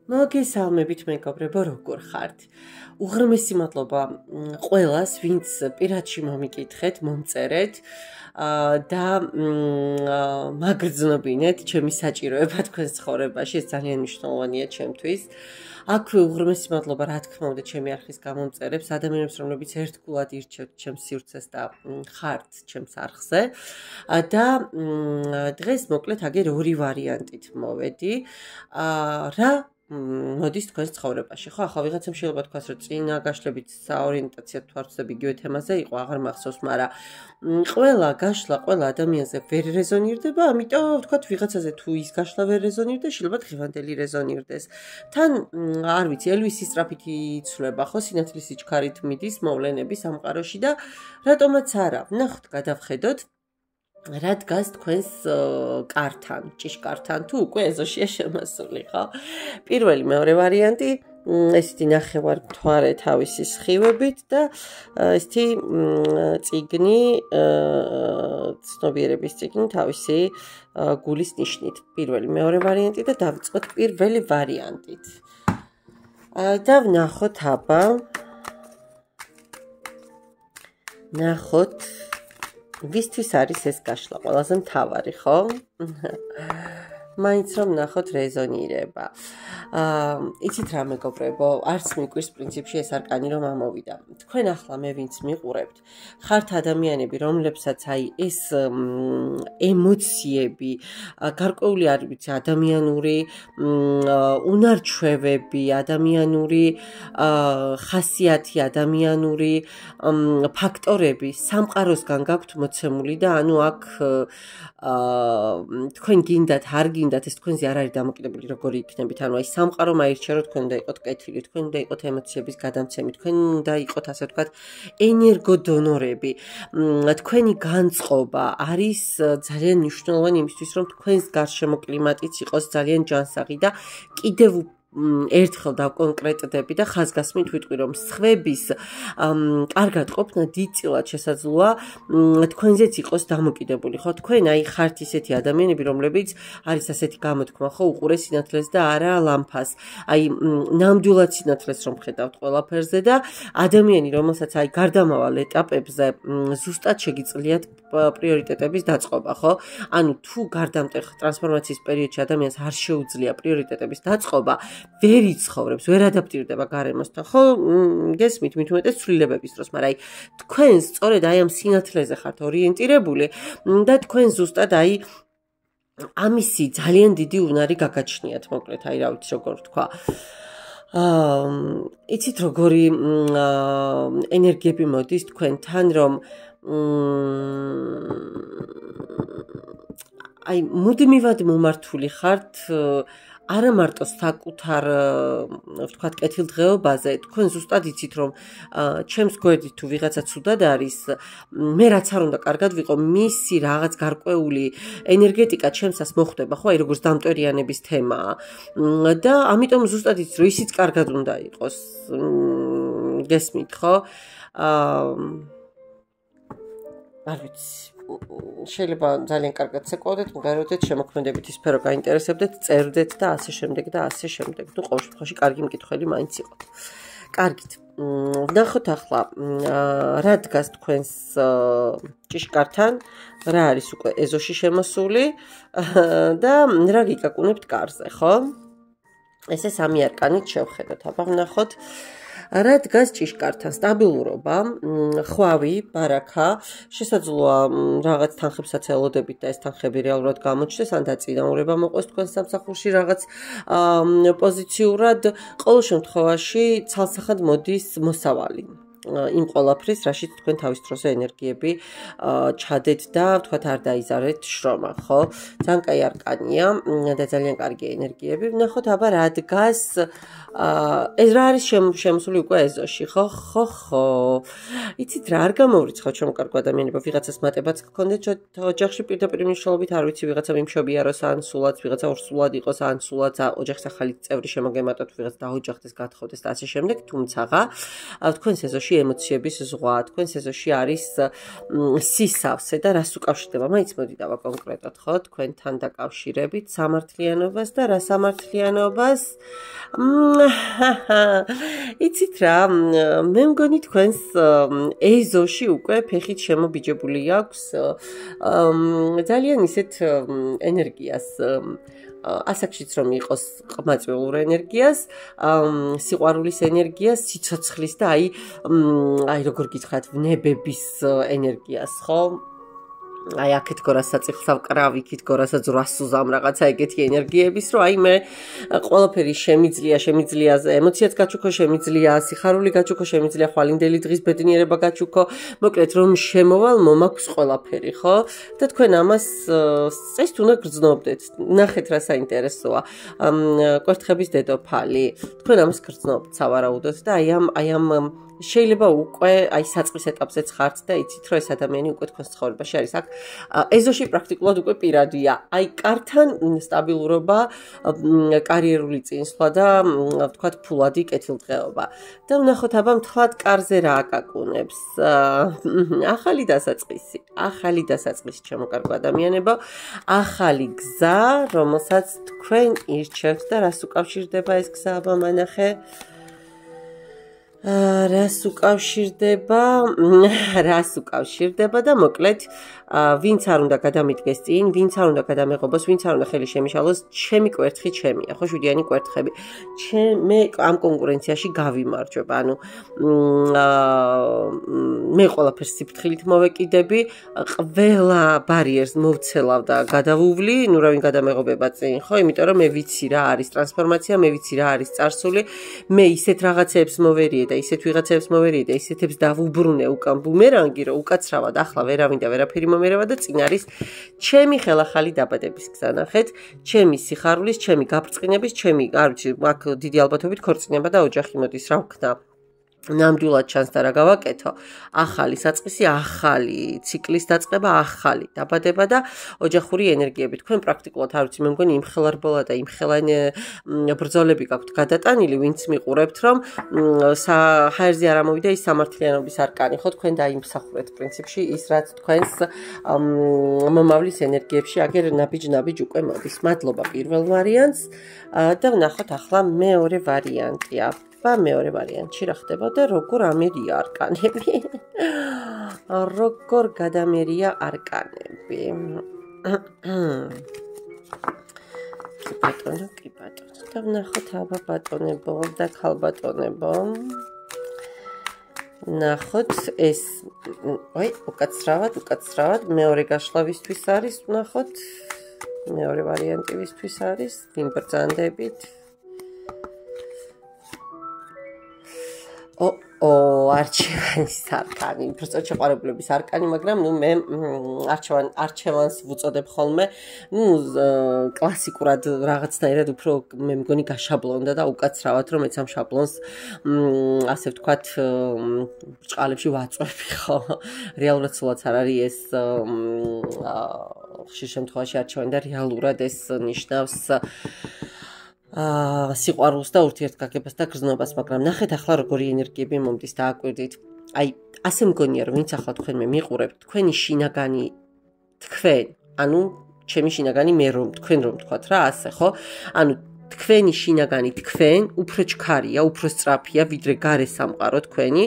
მოგესალმებით მეგობრებო, როგორ ხართ? უღრმესი მადლობა ყველას, ვინც პირადში მომიკითხეთ, მომწერეთ და მაგრძნობინეთ ჩემი საჭიროება თქვენს ცხოვრებაში, ეს ძალიან მნიშვნელოვანია ჩემთვის. აქვე უღრმესი მადლობა, რა თქმა უნდა, ჩემი არხის გამომწერებს, ადამიანებს, რომლებიც ერთგულად ირჩევთ ჩემს სივრცეს და ხართ ჩემს არხზე. და დღეს მოკლედ აგერ ორი ვარიანტით მოვედი. რა მოდის თქვენს ცხოვრებაში, ხო? ახლა ვიღაცამ შეიძლება თქვას, რომ წინა გაშლებით საორიენტაციო თვალსაზრისით იგივე თემაზე იყო, აღარ მახსოვს, მაგრამ ყველა გაშლა, ყველა ადამიანზე ვერ რეზონირდება, ამიტომ ვთქვათ, ვიღაცაზე თუ ის გაშლა ვერ რეზონირდა, შეიძლება დღევანდელი რეზონირდეს. თან არ ვიცი, ელვისი სწრაფით იცვლება, ხო? სინათლის სიჩქარით მიდის მოვლენები სამყაროში და რატომაც არა. ნახოთ, გადავხედოთ. რა დგას თქვენს კართან, ჭიშკართან თუ უკვე ეზოშია შემოსული, ხო? პირველი, მეორე ვარიანტი, ესეთი ნახევარმთვარე თავისი სხივებით და ესეთი წიგნი, ცნობიერების წიგნი თავისი გულის ნიშნით. პირველი, მეორე ვარიანტი და დავიწყოთ პირველი ვარიანტით. და ვნახოთ აბა. ნახოთ ვისთვის არის ეს გაშლა ყველაზე მთავარი, ხო? მაინც რომ ნახოთ რეზონირება. იცით რა მეგობრებო, არც მიკვირს პრინციპში ეს არკანი რომ ამოვიდა. თქვენ ახლა მე ვინც მიყურებთ, ხართ ადამიანები, რომლებსაც აი ეს ემოციები, გარკვეული არ ვიცი, ადამიანური უნარჩვევები, ადამიანური ხასიათი, ადამიანური ფაქტორები სამყაროსგან გაქვთ მოცემული და ანუ აქ თქვენ გინდათ, არ გინდათ, ეს თქვენზე არ არის დამოკიდებული, როგორი იქნებით, ანუ აი სამყარომ აირჩია, რომ თქვენ უნდა იყოთ კეთილი, თქვენ უნდა იყოთ ემოციების გადამცემი, თქვენ უნდა იყოთ ასე ვთქვათ, ენერგოდონორები. თქვენი განწყობა არის ძალიან მნიშვნელოვანი იმისთვის, რომ თქვენს გარშემო კლიმატიც იყოს ძალიან ჯანსაღი და კიდევ ერთხელ დავკონკრეტდები და ხაზგასმით ვიტყვი, რომ სხვების კარგად ყოფნა დიდწილად შესაძლოა თქვენზეც იყოს დამოკიდებული, ხო? თქვენ აი ხართ ისეთი ადამიანები, რომლებიც არის ასეთი გამოთქმა, ხო, უყურე სინათლეს და არა ლამფას. აი ნამდვილად სინათლეს რომ ხედავთ ყველაფერზე და ადამიანი, რომელსაც აი გარდამავალ ეტაპებზე ზუსტად შეგიძლიათ პრიორიტეტების დაწყობა, ხო? ანუ თუ გარდამტეხ ტრანსფორმაციის პერიოდში ადამიანს არ შეუძლია პრიორიტეტების დაწყობა, ვერ იცხოვრებს, ვერ ადაპტირდება გარემოსთან, ხო? გესმით, მით უმეტეს ცვლილებების დროს, მაგრამ აი თქვენ სწორედ აი ამ სინათლეზე ხართ ორიენტირებული და თქვენ ზუსტად აი ამისი ძალიან დიდი უნარი გაგაჩნიათ, მოკლედ, აი რა ვიცი, როგორ ვთქვა. იცით როგორი ენერგიები მოდის თქვენთან, რომ აი მუდმივად მომართული ხართ არა მარტო საკუთარ ვთქვათ კეთილდღეობაზე, თქვენ ზუსტად იცით, რომ ჩემს გვერდით თუ ვიღაცა ცუდად არის, მე რაც არ უნდა კარგად ვიყო, მისი რაღაც გარკვეული ენერგეტიკა ჩემსას მოხვდება, ხო, აი როგორც დამტვერიანების თემაა. და ამიტომ ზუსტად იცით, რომ ისიც კარგად უნდა იყოს. გესმით, ხო? არ ვიცი. შეიძლება ძალიან კარგად ცეკვავდეთ, მგაროდეთ, შემოქმედებითი სფერო გაინტერესებდეთ, წერდეთ და ასე შემდეგ და ასე შემდეგ. ნუ ყოველ შემთხვევაში კარგი მკითხველი მაინც იყოთ. კარგით. ვნახოთ ახლა რა დგას თქვენს ჭიშკართან, რა არის უკვე ეზოში შემოსული და რა გიკაკუნებთ კარზე, ხო? ესე სამი არკანით შევხედოთ. აბა ვნახოთ რა დგას ჭიშკართან, სტაბილურობა, ხვავი, ბარაქა, შესაძლოა რაღაც თანხებსაც ელოდებით და ეს თანხები რეალურად გამოჩნდეს, ან დაწინაურება მოყოს თქვენ სამსახურში რაღაც პოზიციურად, ყოველ შემთხვევაში ცალსახად მოდის მოსავალი. იმ ყველაფრის, რაშიც თქვენ თავის დროზე ენერგიები ჩადეთ და ვთქვათ არ დაიზარეთ შრომა, ხო? ძალიან კაი არკანია და ძალიან კარგი ენერგიები. ვნახოთ აბა რა დგას ეს რა არის შემოსული უკვე ეზოში, ხო? იცით რა, არ გამოვრიცხავთ შემოკარგო ადამიანებო, ვიღაცას მატებაც გქონდეთ ოჯახში პირდაპირ მნიშვნელობით, არ ვიცი, ვიღაცა მიმშობიაროს ან სულაც, ვიღაცა ორსულად იყოს ან სულაც ოჯახის ახალი წევრი შემოგემატოთ, ვიღაც დაოჯახდეს, გათხოვდეს და ასე შემდეგ, თუმცა თქვენს ეზოში ეზოში ემოციების ზღვა, თქვენს ეზოში არის სისავსე და რას უკავშირდება? მაინც მოდი დავა კონკრეტად, ხო? თქვენთან დაკავშირებით სამართლიანობას და რა სამართლიანობას? იცით რა, მე მგონი თქვენს ეზოში უკვე ფეხით შემობიჯებული აქვს ძალიან ისეთ ენერგიას ასაკშიც რომ იყოს ყმაწვილურ ენერგიას, სიყვარულის ენერგიას, სიცოცხლის და აი როგორ გითხრათ, ვნებების ენერგიას, ხო? აი აქეთ გორასაწიხს ავკრავ, იქით გორასაც რას უზამ რაღაცა ეგეთი ენერგიების, რომ აი მე ყველაფერი შემიძლია ემოციაც გაჩუქო, შემიძლია სიხარული გაჩუქო, შემიძლია ხვალინდელი დღის ბედნიერება გაჩუქო, მოკლედ რომ შემოვალ მომაქვს ყველაფერი, ხო? და თქვენ ამას წესით უნდა გრძნობდეთ. ნახეთ რა საინტერესოა. კვერთხების დედოფალი. თქვენ ამას გრძნობთ სავარაუდოდ და აი ამ შეიძლება უკვე აი საწყის ეტაპზეც ხართ და იცით რომ ეს ადამიანი უკვე თქვენს ცხოვრებაში არის. აქ ეზოში პრაქტიკულად უკვე პირადია. აი კართან სტაბილურობა, კარიერული წინსვლა და ვთქვათ ფულადი კეთილდღეობა. და ვნახოთ აბა მთლად კარზე რა აკაკუნებს. ახალი დასაწყისი ჩემო კარგო ადამიანებო, ახალი გზა, რომელსაც თქვენ ირჩევთ და რას უკავშირდება ეს გზა აბა მანახე. რას უკავშირდება და მოკლედ ვინც არ უნდა გადამიდგეს წინ, ვინც არ უნდა გადამეღობოს, ვინც არ უნდა ხელი შემიშალოს, ჩემი კვერთხი ჩემია, ხო, შვიდიანი კვერთხები. მე ამ კონკურენციაში გავიმარჯვებ, ანუ მე ყველაფერს სიფრთხილით მოვეკიდები, ყველა ბარიერს მოვცელავ და გადავუვლი, ნუ რა ვინ გადამეღობება წინ, ხო, იმიტომ რომ მე ვიცი რა არის ტრანსფორმაცია, მე ვიცი რა არის წარსული, მე ისეთ რაღაცეებს მოვერიე და ისეთ ვიღაცებს მოვერიე და ისეთებს დავუბრუნე უკან ბუმერანგი, რომ უკაცრავად ახლა ვერავინ და ვერაფერი მომერევა და წინ არის ჩემი ხელახალი დაბადების გზა, ნახეთ, ჩემი სიხარულის, ჩემი გაბრწყინების, ჩემი, არ ვიცი, აქ დიდი ალბათობით ქორწინება და ოჯახი მოდის, რა ვქნა. ნამდვილად ჩანს და რა გავაკეთო, ახალი საწყისი, ახალი ციკლის დაწყება, ახალი დაბადება და ოჯახური ენერგიები. თქვენ პრაქტიკულად არ ვიცი, მე მგონი იმხელარბოლა და იმხელანი ბრძოლები გაქვთ გადატანილი, ვინც მიყურებთ, რომ ჰაერზე არ ამოვიდა ის სამართლიანობის არკანი, ხო, თქვენ დაიმსახურეთ პრინციპში ის, რაც თქვენს მომავლის ენერგიებში აგერ ნაბიჯ უკვე მოდის. მადლობა პირველ ვარიანტს და ვნახოთ ახლა მეორე ვარიანტი. მეორე ვარიანტში რა ხდება და როგორ ამერია არკანები. როგორ გადამერია არკანები. კი ბატონო. და ვნახოთ აბა ბატონებო და ქალბატონებო. ნახოთ ეს უკაცრავად მეორე გაშლავისთვის არის, ვნახოთ. მეორე ვარიანტი ვისთვის არის, ვიმბრძანდებით. არჩევანის არკანი, უბრალოდ შეყვარებულების არკანი, მაგრამ ნუ მე არჩევანს ვუწოდებ ხოლმე, ნუ კლასიკურად რაღაცნაირად უფრო მე მგონი გაშაბლონდა და უკაცრავად რომ ეც ამ შაბლონს ასე ვთქვათ ბრჭყალებში ვაწვევი, ხო? რეალურად სულაც არ არის ეს ხშირ შემთხვევაში არჩევანი და რეალურად ეს ნიშნავს სიყვარულს და ურთიერთგაგებას და გრძნობას, მაგრამ ნახეთ ახლა როგორი ენერგიები მომდის დააკვირდით. აი, ასე მგონია რომ ვინც ახლა თქვენ მე მიყურებთ, თქვენი შინაგანი თქვენ, ანუ ჩემი შინაგანი მე რომ თქვენ რომ თქვათ რა, ასე ხო? ანუ თქვენი შინაგანი თქვენ უფრო ჩქარია, უფრო სწრაფია ვიდრე გარე სამყარო თქვენი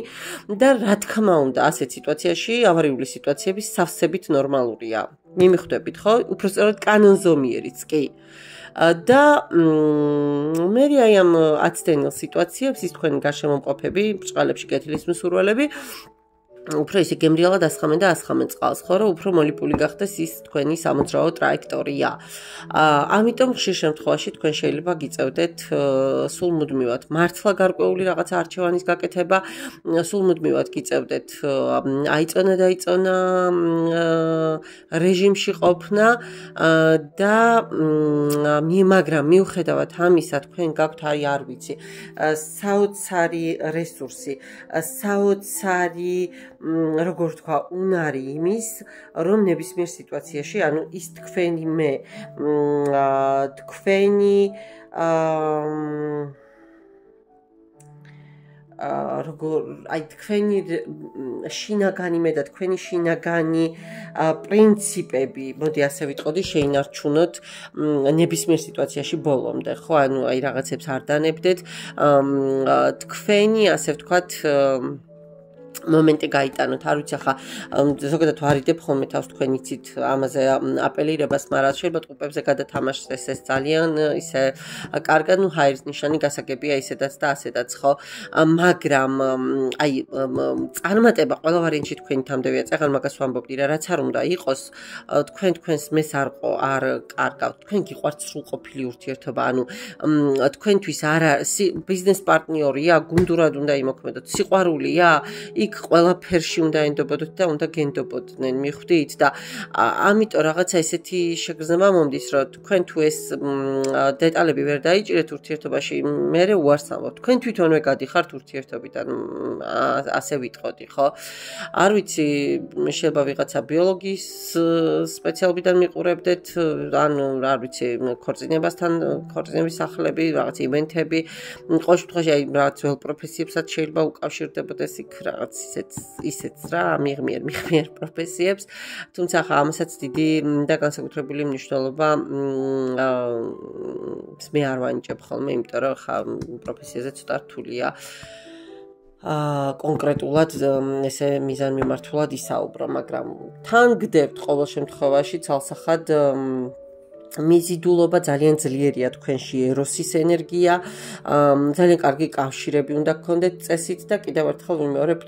და რა თქმა უნდა, ასეთ სიტუაციაში ავარიული სიტუაციები სავსებით ნორმალურია. მიმიხვდებით, ხო? უფრო სწორად კანონზომიერიც კი. და მე აი ამ აცდენილ სიტუაციებს ის თქვენი გარშემომყოფები, ბრჭყალებში კეთილის მსურველები უფრო ისე გემრიალად ასხამენ და ასხამენ წყალს, ხო, რომ უფრო მოლიპული გახდეს ის თქვენი სამოძრაო ტრაექტორია. ამიტომ ხშირ შემთხვევაში თქვენ შეიძლება გიწევდეთ სულ მუდმივად მართლა გარკვეული რაღაცა არჩევანის გაკეთება, სულ მუდმივად გიწევდეთ აიწონა რეჟიმში ყოფნა და მაგრამ მიუხედავად ამისა თქვენ გაქვთ არ ვიცი, საოცარი რესურსი, საოცარი როგორ თქვა, უნარი იმის, რომ ნებისმიერ სიტუაციაში, ანუ ის თქვენი მე, თქვენი აი თქვენი შინაგანი მე და თქვენი შინაგანი პრინციპები, მოდი ასე ვიტყოდი, შეინარჩუნოთ ნებისმიერ სიტუაციაში ბოლომდე, ხო? ანუ აი რაღაცებს არ დანებდეთ, თქვენი ასე ვთქვათ მომენტი გაიტანოთ, არ ვიცი ახლა ზოგადად ვარიდებ ხოლმე თავს თქვენ იცით ამაზე აპელირებას, მაგრამ შეიძლება ტყუპებზე გადათამაშდეს ეს ძალიან ისე კარგად, ნუ ჰაერის ნიშანი გასაგებია ისედაც და ასედაც, ხო? მაგრამ აი წარმატება ყველა ვარიანტში თქვენი თამდევია, წეგან მაგას ვამბობდი რა, რაც არ უნდა იყოს, თქვენს მეს არ კარგავთ, თქვენ გიყვართ სრულყოფილი ურთიერთობა, ანუ თქვენთვის არა ბიზნეს პარტნიორია, გუნდურად უნდა იმოქმედოთ, სიყვარულია, იქ ყველაფერში უნდა ენდობოდოთ და უნდა გენდობოდნენ, მიხვდით და ამიტომ რაღაცა ესეთი შეგრძნება მომდის, რომ თქვენ თუ ეს დეტალები ვერ დაიჭირეთ ურთიერთობაში, მე უარს ამბობ, თქვენ თვითონვე გადიხართ ურთიერთობიდან, ასე ვიტყოდი, ხო? არ ვიცი, შეიძლება ვიღაცა ბიოლოგიის სპეციალობიდან მიყურებდეთ, ანუ არ ვიცი, ქორწინების სახლები, რაღაც ივენთები, ყოველ შემთხვევაში აი რაღაც ძველ პროფესიებსაც შეიძლება უკავშირდებოდეს იქ რაღაც ისეც რა, მიღმიერ პროფესიებს, თუმცა ახლა ამასაც დიდი და განსაკუთრებული მნიშვნელობა მე არ ვანიჭებ ხოლმე, იმიტომ რომ ხა პროფესიაზე ცოტა რთულია კონკრეტულად ესე მიზანმიმართულად ისაუბრო, მაგრამ თან გდებთ ყოველ შემთხვევაში ცალსახად მიზიდულობა ძალიან ძლიერია თქვენში ეროსის ენერგია, ძალიან კარგი კავშირები უნდა გქონდეთ წესით და კიდევ ერთხელ ვიმეორებ,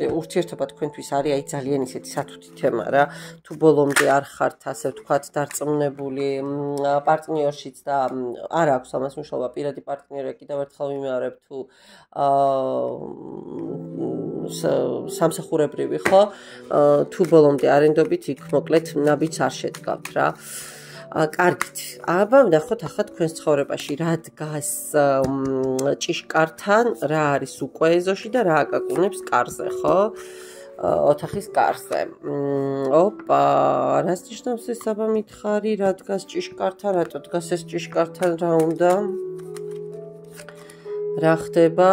ურთიერთობა თქვენთვის არის აი ძალიან ისეთი სათუთი თემა რა, თუ ბოლომდე არ ხართ ასე ვთქვათ დარწმუნებული პარტნიორშიც და არ აქვს ამას მნიშვნელობა პირადი პარტნიორია, კიდევ ერთხელ ვიმეორებ, თუ სამსახურებრივი ხო, თუ ბოლომდე არ ენდობით, იქ მოკლედ ნაბიჯს არ შედგავთ რა. კარგით, აბა ვნახოთ ახლა თქვენს ცხოვრებაში რა დგას ჭიშკართან, რა არის უკვე ეზოში და რა აკაკუნებს კარზე, ხო? ოთახის კარზე. ოპა, რას ნიშნავს ეს აბა მითხარი, რა დგას ჭიშკართან, რატო დგას ეს ჭიშკართან, რა უნდა? რა ხდება?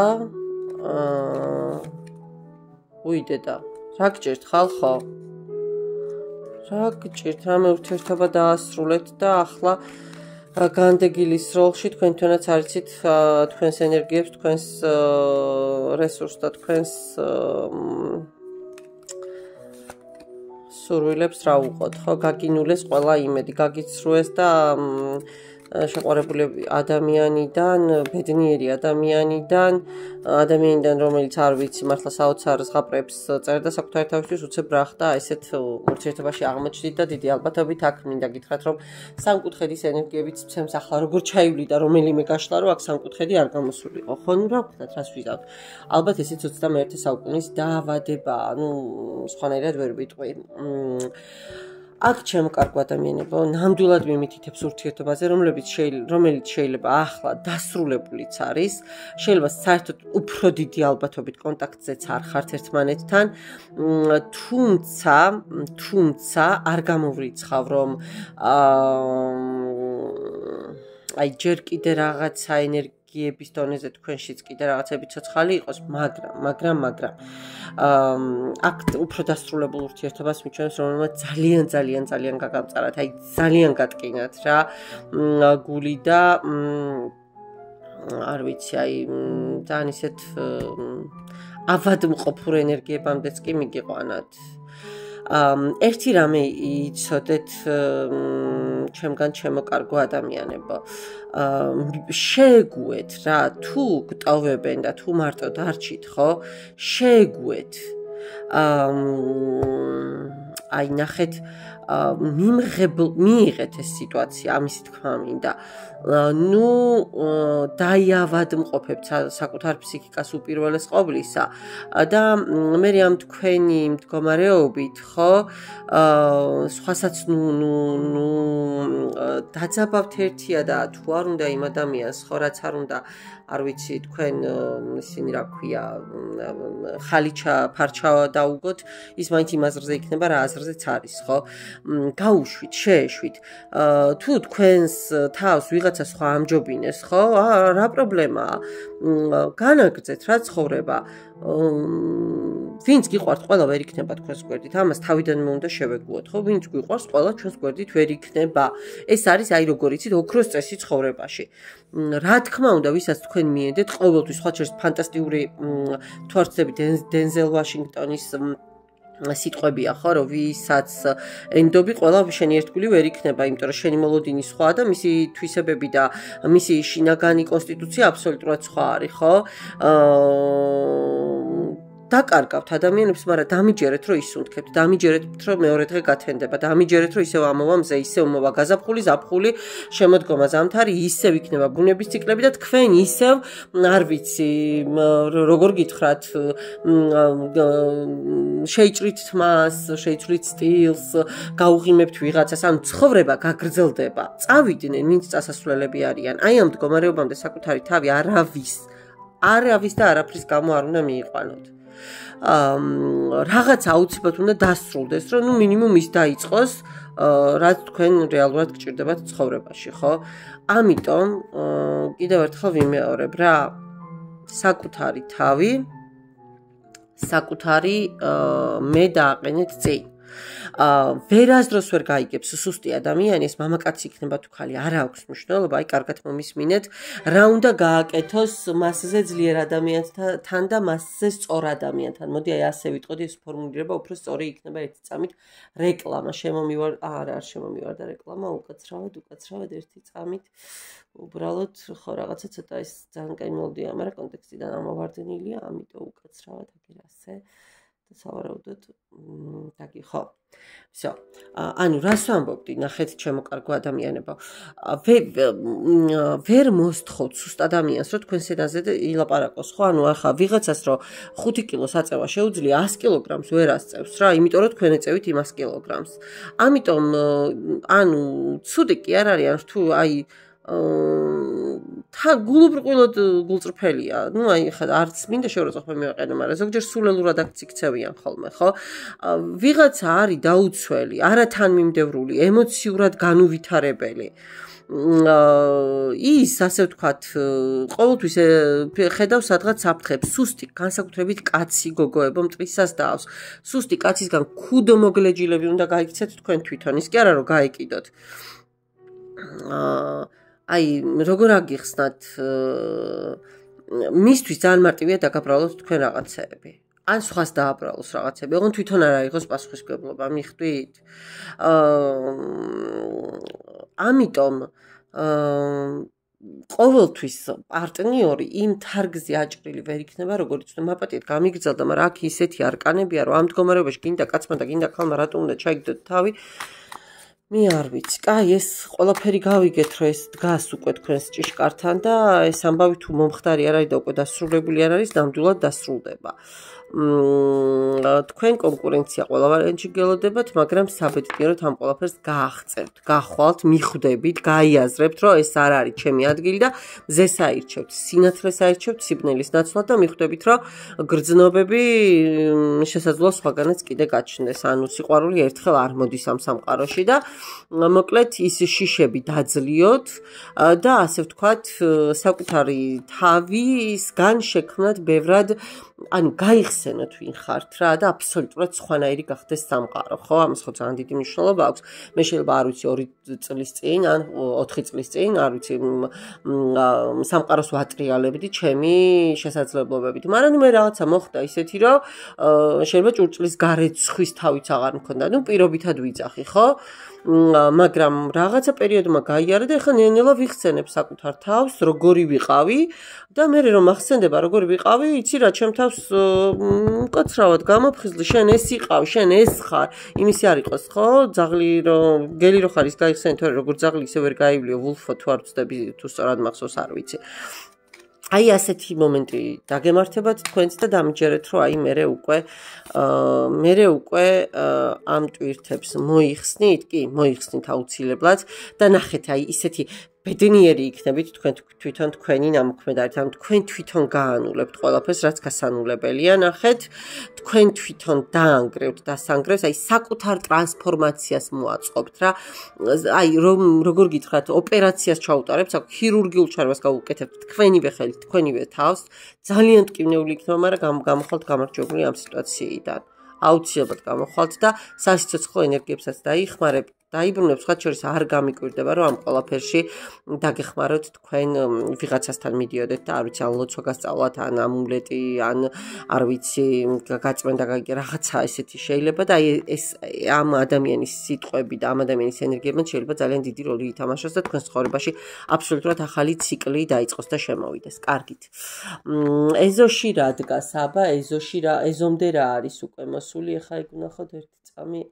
უიდედა, რა გჭირთ ხალხო? რა გჭირთ, რამე ურთიერთობა დაასრულეთ და ახლა განდეგილის როლში თქვენ თვითონაც არიცით თქვენს ენერგიებს, თქვენს რესურსს და თქვენს სურვილებს რა უყოთ, ხო? გაგინულეს ყველა იმედი, გაგიცრუეს და შეყვარებული ადამიანიდან, ბედნიერი ადამიანიდან, რომელიც არ ვიცი, მართლა საოცარ ზღაპრებს წერდა საკუთარ თავისთვის, უცებ რა ხდა, ესეთ ურთიერთობაში აღმოჩნდით და დიდი ალბათობით აქ მინდა გითხრათ, რომ სამკუთხედის ენერგიებიც მცემს ახლა როგორ ჩაივლიდა რომელიმე გაშლა, რომ აქ სამკუთხედი არ გამოსულიყო. ხო, ნუ რა ვქნათ, რას ვიზავთ. ალბათ ესეც 21 საუკუნის დაავადებაა, ნუ სხვანაირად ვერ ვიტყვი. აქ ჩემო კარგო ადამიანებო, ნამდვილად მიმითითებს ურთიერთობაზე, რომელიც შეიძლება ახლა დასრულებულიც არის, შეიძლება საერთოდ უფრო დიდი ალბათობით კონტაქტზეც არ ხართ ერთმანეთთან, თუმცა არ გამოვრიცხავ, რომ აი ჯერ კიდე რაღაცა ენერგიების დონეზე თქვენშიც კიდე რაღაცები ცოცხალი იყოს, მაგრამ აქ უფრო დასრულებულ ურთიერთობას მიჩვენებს, რომელმაც ძალიან გაგამწარათ, აი ძალიან გატკინათ რა გული და არ ვიცი, აი ძალიან ისეთ ავადმყოფურ ენერგიებამდეც კი მიგიყვანათ. ერთი რამე იცოდეთ ჩემგან ჩემო კარგო ადამიანებო, შეეგუეთ რა, თუ გტოვებენ და თუ მარტო დარჩით, ხო? შეეგუეთ. აი ნახეთ, მიიღეთ ეს სიტუაცია, ამისი თქმა მინდა. ნუ დაიავადმყოფებთ საკუთარ ფსიქიკას უპირველეს ყოვლისა და მე ამ თქვენი მდგომარეობით, ხო, სხვასაც ნუ დაძაბავთ ერთია და თუ არ უნდა იმ ადამიანს, ხო, რაც არ უნდა, არ ვიცი, თქვენ ისინი რა ქვია, ხალიჩა, ფარჩა დაუგოთ, ის მაინც იმ აზრზე იქნება, რა აზრზეც არის, ხო? გაუშვით, შეეშვით. თუ თქვენს თავს ვიღაცა სხვა ამჯობინეს, ხო? რა პრობლემაა? განაგრძეთ რა ცხოვრება. ვინც გიყვართ, ყველა ვერ იქნება თქვენს გვერდით. ამას თავიდანვე უნდა შევეგუოთ, ხო? ვინც გიყვარს, ყველა ჩვენს გვერდით ვერ იქნება. ეს არის აი როგორ იცით, ოქროს წესი ცხოვრებაში. რა თქმა უნდა, ვისაც თქვენ მიედეთ, ყოველთვის სხვა შორის ფანტასტიკური თვალწები დენზელ ვაშინგტონის სიტყვებია, ხო, რომ ვისაც ენდობი, ყველა შენი ერთგული ვერ იქნება, იმიტომ რომ შენი მოლოდინი სხვა და მისი თვისებები და მისი შინაგანი კონსტიტუცია აბსოლუტურად სხვა არის, ხო? დაკარგავთ ადამიანებს, მაგრამ დამიჯერეთ, რომ ისუნთქებთ, დამიჯერეთ, რომ მეორე დღე გათენდება, დამიჯერეთ, რომ ისევ ამოვა მზე, ისევ მოვა გაზაფხული, ზაფხული, შემოდგომა ზამთარი, ისევ იქნება ბუნების ციკლები და თქვენ ისევ, არ ვიცი, როგორ გითხრათ, შეიჭრით თმას, შეიცვლით სტილს, გაუღიმებთ ვიღაცას, ანუ ცხოვრება გაგრძელდება. წავიდნენ, ვინც წასასვლელები არიან. აი ამ მდგომარეობამდე საკუთარი თავი არავის და არაფრის გამო არ უნდა მიიყვანოთ. რაღაც აუცილებლად უნდა დასრულდეს, რომ ნუ მინიმუმ ის დაიწყოს, რაც თქვენ რეალურად გჭირდებათ ცხოვრებაში, ხო? ამიტომ კიდევ ერთხელ ვიმეორებ რა, საკუთარი თავი, საკუთარი მე დააყენეთ წინ. ვერასდროს ვერ გაიგებს სუსტი ადამიანი, ეს მამაკაცი იქნება თუ ხალი, არ აქვს მნიშვნელობა, აი კარგად მომისმინეთ, რა უნდა გააკეთოს მასზე ძლიერ ადამიანთან და მასზე სწორ ადამიანთან. მოდი აი ასე ვიტყოდი, ეს ფორმულირება უფრო სწორი იქნება ერთი წამით. რეკლამა არ შემომივარდა რეკლამა, უკაცრავად ერთი წამით. უბრალოდ ხო რაღაცა ცოტა ეს ძალიან კაი მელოდია, მაგრამ კონტექსტიდან ამოვარდნილია, ამიტომ უკაცრავად აგერ ასე. სავარაუდოდ ხო. всё. ანუ რას ვამბობდი, ნახეთ ჩემო კარგო ადამიანებო. ვერ მოსთხოვთ სუსტ ადამიანს, რომ თქვენ სედანზე ილაპარაკოს, ხო? ანუ ახლა ვიღაცას რომ 5 კილოს აწევა შეუძლია 100 კილოგრამს ვერ ასწევს რა, იმიტომ რომ თქვენ ეწევით იმას კილოგრამს. ამიტომ ანუ ცუდი კი არ არის, თუ აი გულუბრყვილოდ გულწრფელია. ნუ აი ხა არც მინდა შეურაცხყოფა მივაყენო, მაგრამ ზოგჯერ სულელურად აქ ციქცევიან ხოლმე, ხო? ვიღაცა არის დაუცველი, არათანმიმდევრული, ემოციურად განუვითარებელი. ის ასე ვთქვათ, ყოველთვის ხედავს სადღაც საფრთხებს, სუსტი, განსაკუთრებით კაცი გოგოებო მტრისას დაავს. სუსტი კაცისგან ქუდმოგლეჯილები უნდა გაიქცეთ თქვენ თვითონ, ის კი არა რომ გაეკიდოთ. აი, როგორ აგიხსნათ, მისთვის ძალიან მარტივია დაგაბრალოთ თქვენ რაღაცეები. ან სხვას დააბრალოს რაღაცები, ოღონდ თვითონ არ აიღოს პასუხისმგებლობა, მიხვდით? ამიტომ ყოველთვის პარტნიორი იმ თარგზე აჭრილი ვერ იქნება, როგორც უნდა მაპატიეთ გამიგრძელდა, მაგრამ აქ ისეთი არკანებია, რომ ამ მდგომარეობაში გინდა კაცმა და გინდა ქალმა რატომ უნდა ჩაიგდოთ თავი. მე არ ვიცი, კაი, ეს ყველაფერი გავიგეთ, რომ ეს დგას უკვე თქვენს ჭიშკართან და ეს ამბავი თუ მომხდარი არ არის და უკვე დასრულებული არ არის, ნამდვილად დასრულდება. თქვენ კონკურენცია ყველა ვარიანტში გელოდებათ, მაგრამ საბედნიეროდ ამ ყველაფერს გაახწევთ, გახვალთ, მიხვდებით, გაიაზრებთ, რომ ეს არ არის ჩემი ადგილი და მზეს აირჩევთ, სინათლეს აირჩევთ, სიბნელის ნაცვლად და მიხვდებით, რომ გრძნობები შესაძლოა სხვაგანაც კიდე გაჩნდეს. ანუ სიყვარული ერთხელ არ მოდის ამ სამყაროში და მოკლედ ის შიშები დაძლიოთ და ასე ვთქვათ, საკუთარი თავისგან შექმნათ ბევრად, ანუ გაიხსენოთ ვინ ხართ რა და აბსოლუტურად სხვანაირი გახდეს სამყარო, ხო? ამას ხო ძალიან დიდი მნიშვნელობა აქვს. მე შეიძლება არ ვიცი 2 წლის წინ ან 4 წლის წინ, არ ვიცი, სამყაროს ვატრიალებდი ჩემი შესაძლებლობებით. მაგრამ მე რაღაცა მოხდა ისეთი, რომ შეიძლება ჭურჭლის გარეცხვის თავიც აღარ მქონდა. ნუ პირობითად ვიძახი, ხო? მაგრამ რაღაცა პერიოდმა გაიარა და ეხლა ნელ-ნელა ვიხსენებ საკუთარ თავს, როგორი ვიყავი და მე რომ ახსენდება როგორი ვიყავი, იცი რა, ჩემ თავს მკაცრავად გამოფხიზლი, შენ ეს იყავ, შენ ეს ხარ, იმისი არ იყოს, ხო? ძაღლი რომ გელი რო ხარ ის გაიხსენე, თორე როგორ ძაღლი ისე ვერ გაივლიო, ვულფო თუ არ ვწდები, თუ სწორად მახსოვს არ ვიცი. აი ასეთი მომენტი დაგემართებათ თქვენც და დამიჯერეთ, რომ აი მე უკვე ამ ტვირთებს მოიხსნით, კი, მოიხსნით აუცილებლად და ნახეთ, აი ისეთი ბედნიერი იქნებით თქვენ თვითონ თქვენი ნამოქმედებით, ანუ თქვენ თვითონ გაანულებთ ყველაფერს, რაც გასანულებელია. ნახეთ, თქვენ თვითონ დაანგრევთ, დასანგრევს, აი საკუთარ ტრანსფორმაციას მოაწყობთ რა. აი როგორ გითხრათ, ოპერაციას ჩაუტარებთ, ქირურგიულ ჩარევას გავუკეთებთ თქვენივე ხელით, თქვენივე თავს, ძალიან ტკივნეული იქნება, მაგრამ გამოხვალთ გამარჯვებული ამ სიტუაციიდან. აუცილებლად გამოხვალთ და სასიცოცხლო ენერგიებსაც დაიხმარებთ. დაიბრუნებს, სხვა შორის არ გამიკვირდება, რომ ამ ყველაფერში დაგეხმაროთ თქვენ ვიღაცასთან მიდიოდეთ და არ ვიცი, ან ლოცვა გასწავლათ, ან ამულეტი, ან არ ვიცი, გაწმენდა რაღაცა ესეთი შეიძლება და აი ეს ამ ადამიანის სიტყვები და ამ ადამიანის ენერგიებმა შეიძლება ძალიან დიდი როლი ითამაშოს და თქვენ ცხოვრებაში აბსოლუტურად ახალი ციკლი დაიწყოს და შემოვიდეს. კარგით. ეზოში რა დგას, აბა, ეზომდე რა არის უკვე მოსული, ეხა იქ ვნახოთ ერთი წამი.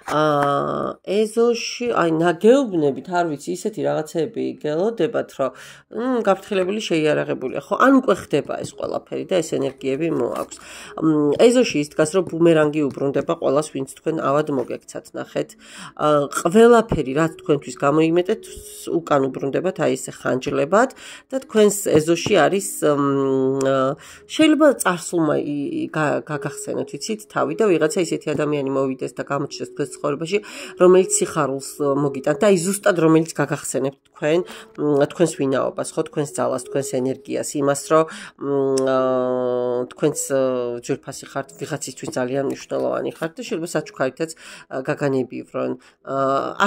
ეზოში, აი ნაგეობნებით, არ ვიცი, ისეთი რაღაცები გელოდებათ, რომ გაფრთხილებული შეიარაღებულია, ხო? ან უკვე ხდება ეს ყველაფერი და ეს ენერგიები მოაქვს. ეზოში ის დგას, რომ ბუმერანგი უბრუნდება ყველას, ვინც თქვენ ავად მოგექცათ, ნახეთ. ყველაფერი, რაც თქვენთვის გამოიმეტეთ, უკან უბრუნდებათ, აი ესე ხანჯლებად და თქვენს ეზოში არის შეიძლება წარსულმა გაგახსენოთ, იცით, თავი და ვიღაცა ისეთი ადამიანი მოვიდეს და გამოჩნდეს თქვენს ცხოვრებაში, რომელიც სიხარულს მოგიტანთ და აი ზუსტად რომელიც გაგახსენებთ თქვენს ვინაობას, ხო, თქვენს ძალას, თქვენს ენერგიას, იმას, რომ თქვენს ძვირფასი ხართ, ვიღაცისთვის ძალიან მნიშვნელოვანი ხართ და შეიძლება საჩუქარითაც გაგანებივრონ,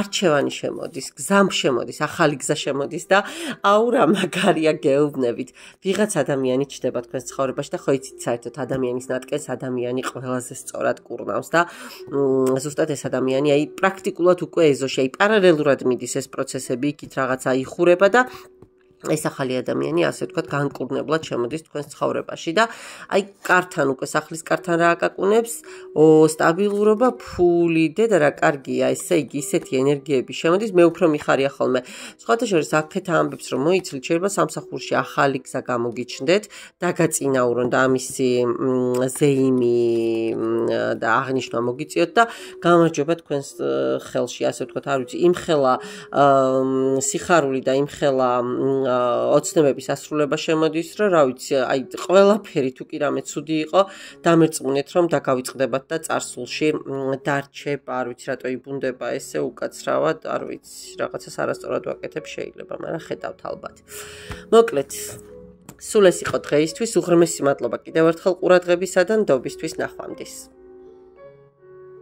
არჩევანი შემოდის, გზამ შემოდის, ახალი გზა შემოდის და აუ რა მაგარია გეუბნებით. ვიღაც ადამიანი ჩნდება თქვენს ცხოვრებაში და ხო იცით საერთოდ ადამიანის ნატკენს ადამიანი ყველაზე სწორად კურნავს და ზუსტად ეს ადამიანი აი პრაქტიკულად უკვე ეზოში, აი პარალელურად მიდის ეს პროცესები, იქით რაღაცა იხურება და ეს ახალი ადამიანი, ასე ვთქვათ, განკურნებლად შემოდის თქვენს ცხოვრებაში და აი კართან უკვე სახლის კართან რა აკაკუნებს, სტაბილურობა, ფული, დედა რა კარგია, ესე იგი ისეთი ენერგიები შემოდის, მე უფრო მიხარია ხოლმე. სხვათა შორის აქეთ ამბებს რომ მოიცილით, შეიძლება სამსახურში ახალი გზა გამოგიჩნდეთ, დაგაწინაურონ და ამისი ზეიმი და აღნიშვნა მოგიწიოთ და გამარჯობა თქვენს ხელში, ასე ვთქვათ, არ ვიცი, იმხელა სიხარული და იმხელა ოცნებების ასრულება შემოდის, რომ რა ვიცი, აი ყველაფერი თუ კი რამე ცუდი იყო, დამერწმუნეთ რომ დაგავიწყდებათ და წარსულში დარჩებ, არ ვიცი რატო იბუნდება ესე უკაცრავად, არ ვიცი, რაღაცას არასწორად ვაკეთებ შეიძლება, მაგრამ ხედავთ ალბათ. მოკლედ, სულ ეს იყო დღეისთვის, უღრმესი მადლობა კიდევ ერთხელ ყურადღებისა და ნდობისთვის, ნახვამდის.